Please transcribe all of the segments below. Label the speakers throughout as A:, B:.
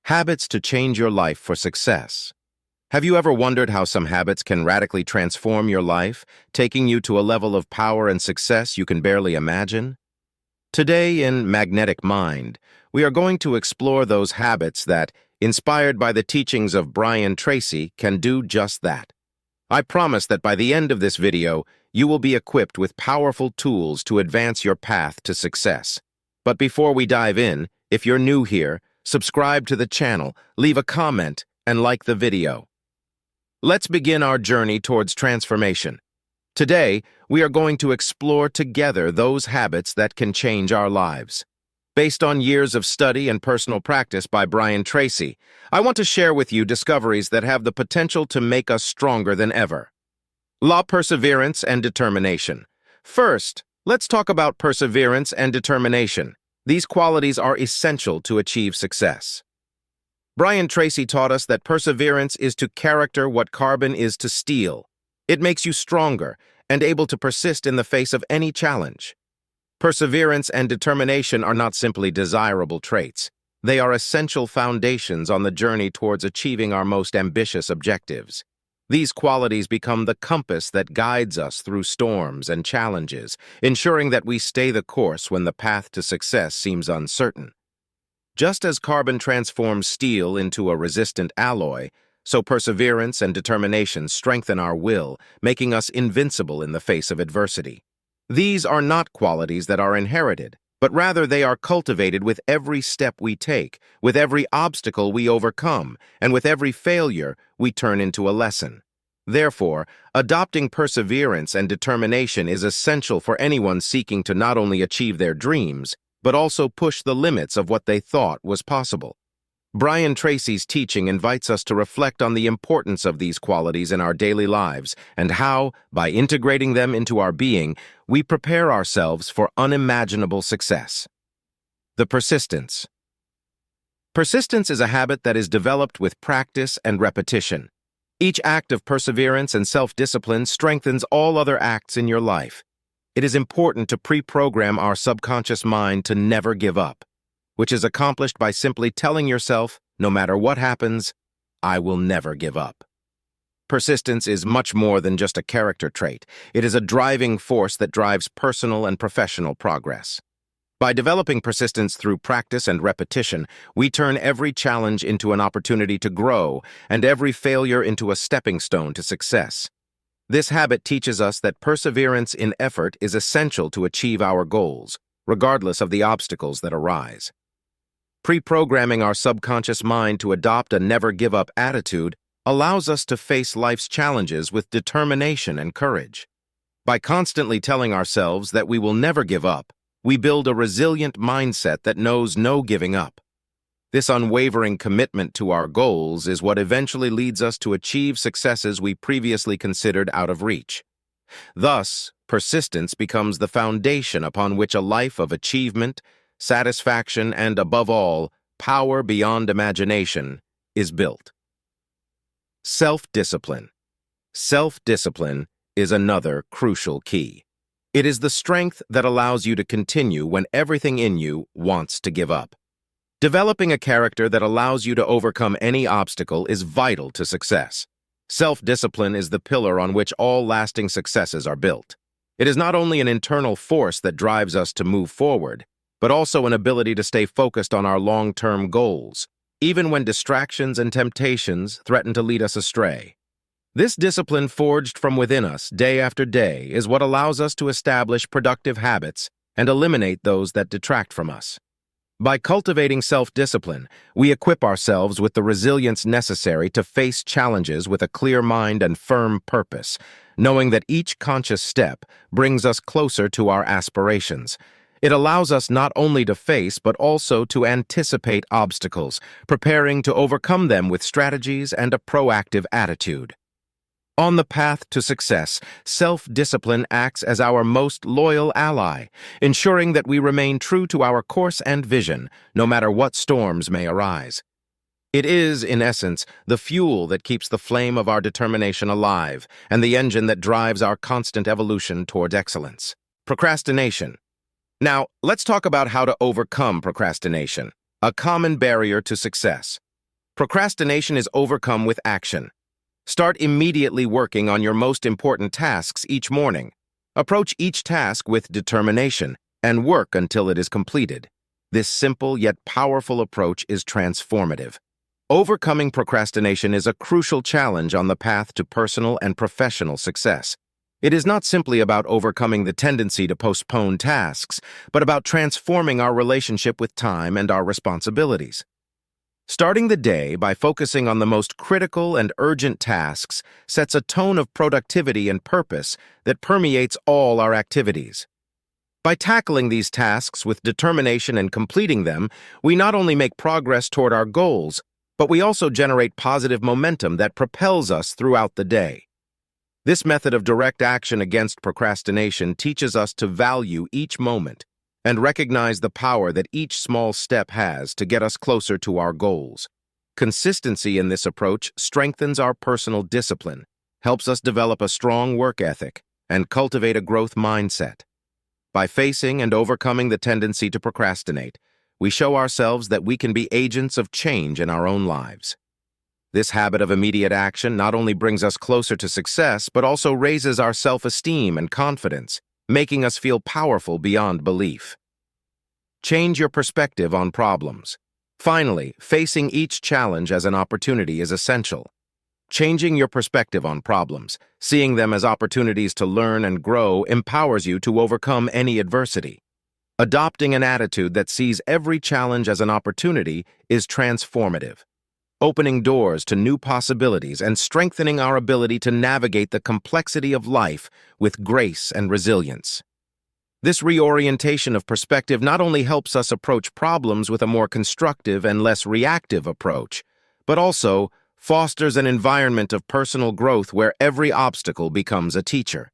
A: Habits to change your life for success. Have you ever wondered how some habits can radically transform your life, taking you to a level of power and success you can barely imagine? Today in Magnetic Mind, we are going to explore those habits that, inspired by the teachings of Brian Tracy, can do just that. I promise that by the end of this video, you will be equipped with powerful tools to advance your path to success. But before we dive in, if you're new here, subscribe to the channel, leave a comment, and like the video. Let's begin our journey towards transformation. Today, we are going to explore together those habits that can change our lives. Based on years of study and personal practice by Brian Tracy, I want to share with you discoveries that have the potential to make us stronger than ever. Perseverance and determination. First, let's talk about perseverance and determination. These qualities are essential to achieve success. Brian Tracy taught us that perseverance is to character what carbon is to steel. It makes you stronger and able to persist in the face of any challenge. Perseverance and determination are not simply desirable traits. They are essential foundations on the journey towards achieving our most ambitious objectives. These qualities become the compass that guides us through storms and challenges, ensuring that we stay the course when the path to success seems uncertain. Just as carbon transforms steel into a resistant alloy, so perseverance and determination strengthen our will, making us invincible in the face of adversity. These are not qualities that are inherited, but rather they are cultivated with every step we take, with every obstacle we overcome, and with every failure we turn into a lesson. Therefore, adopting perseverance and determination is essential for anyone seeking to not only achieve their dreams, but also push the limits of what they thought was possible. Brian Tracy's teaching invites us to reflect on the importance of these qualities in our daily lives and how, by integrating them into our being, we prepare ourselves for unimaginable success. The persistence. Persistence is a habit that is developed with practice and repetition. Each act of perseverance and self-discipline strengthens all other acts in your life. It is important to pre-program our subconscious mind to never give up, which is accomplished by simply telling yourself, no matter what happens, I will never give up. Persistence is much more than just a character trait. It is a driving force that drives personal and professional progress. By developing persistence through practice and repetition, we turn every challenge into an opportunity to grow and every failure into a stepping stone to success. This habit teaches us that perseverance in effort is essential to achieve our goals, regardless of the obstacles that arise. Pre-programming our subconscious mind to adopt a never-give-up attitude allows us to face life's challenges with determination and courage. By constantly telling ourselves that we will never give up, we build a resilient mindset that knows no giving up. This unwavering commitment to our goals is what eventually leads us to achieve successes we previously considered out of reach. Thus, persistence becomes the foundation upon which a life of achievement, satisfaction, and, above all, power beyond imagination is built. Self-discipline. Self-discipline is another crucial key. It is the strength that allows you to continue when everything in you wants to give up. Developing a character that allows you to overcome any obstacle is vital to success. Self-discipline is the pillar on which all lasting successes are built. It is not only an internal force that drives us to move forward, but also an ability to stay focused on our long-term goals, even when distractions and temptations threaten to lead us astray. This discipline forged from within us day after day is what allows us to establish productive habits and eliminate those that detract from us. By cultivating self-discipline, we equip ourselves with the resilience necessary to face challenges with a clear mind and firm purpose, knowing that each conscious step brings us closer to our aspirations. It allows us not only to face but also to anticipate obstacles, preparing to overcome them with strategies and a proactive attitude. On the path to success, self-discipline acts as our most loyal ally, ensuring that we remain true to our course and vision, no matter what storms may arise. It is, in essence, the fuel that keeps the flame of our determination alive and the engine that drives our constant evolution towards excellence. Procrastination. Now, let's talk about how to overcome procrastination, a common barrier to success. Procrastination is overcome with action. Start immediately working on your most important tasks each morning. Approach each task with determination and work until it is completed. This simple yet powerful approach is transformative. Overcoming procrastination is a crucial challenge on the path to personal and professional success. It is not simply about overcoming the tendency to postpone tasks, but about transforming our relationship with time and our responsibilities. Starting the day by focusing on the most critical and urgent tasks sets a tone of productivity and purpose that permeates all our activities. By tackling these tasks with determination and completing them, we not only make progress toward our goals, but we also generate positive momentum that propels us throughout the day. This method of direct action against procrastination teaches us to value each moment and recognize the power that each small step has to get us closer to our goals. Consistency in this approach strengthens our personal discipline, helps us develop a strong work ethic, and cultivate a growth mindset. By facing and overcoming the tendency to procrastinate, we show ourselves that we can be agents of change in our own lives. This habit of immediate action not only brings us closer to success, but also raises our self-esteem and confidence, making us feel powerful beyond belief. Change your perspective on problems. Finally, facing each challenge as an opportunity is essential. Changing your perspective on problems, seeing them as opportunities to learn and grow, empowers you to overcome any adversity. Adopting an attitude that sees every challenge as an opportunity is transformative, opening doors to new possibilities and strengthening our ability to navigate the complexity of life with grace and resilience. This reorientation of perspective not only helps us approach problems with a more constructive and less reactive approach, but also fosters an environment of personal growth where every obstacle becomes a teacher.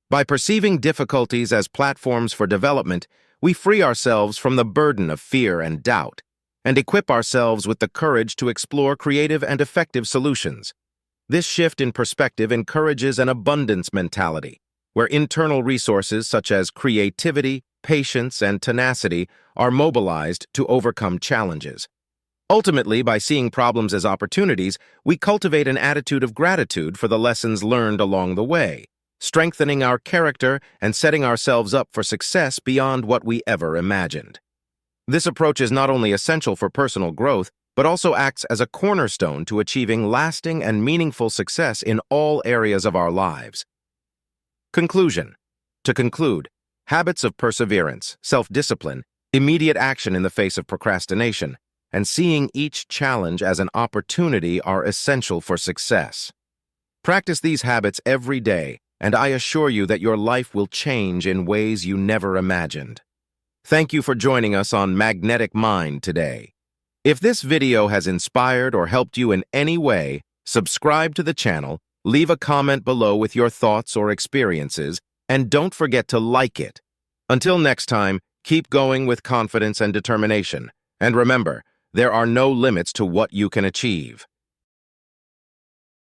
A: By perceiving difficulties as platforms for development, we free ourselves from the burden of fear and doubt, and equip ourselves with the courage to explore creative and effective solutions. This shift in perspective encourages an abundance mentality, where internal resources such as creativity, patience, and tenacity are mobilized to overcome challenges. Ultimately, by seeing problems as opportunities, we cultivate an attitude of gratitude for the lessons learned along the way, strengthening our character and setting ourselves up for success beyond what we ever imagined. This approach is not only essential for personal growth, but also acts as a cornerstone to achieving lasting and meaningful success in all areas of our lives. Conclusion. To conclude, habits of perseverance, self-discipline, immediate action in the face of procrastination, and seeing each challenge as an opportunity are essential for success. Practice these habits every day, and I assure you that your life will change in ways you never imagined. Thank you for joining us on Magnetic Mind today. If this video has inspired or helped you in any way, subscribe to the channel, leave a comment below with your thoughts or experiences, and don't forget to like it. Until next time, keep going with confidence and determination. And remember, there are no limits to what you can achieve.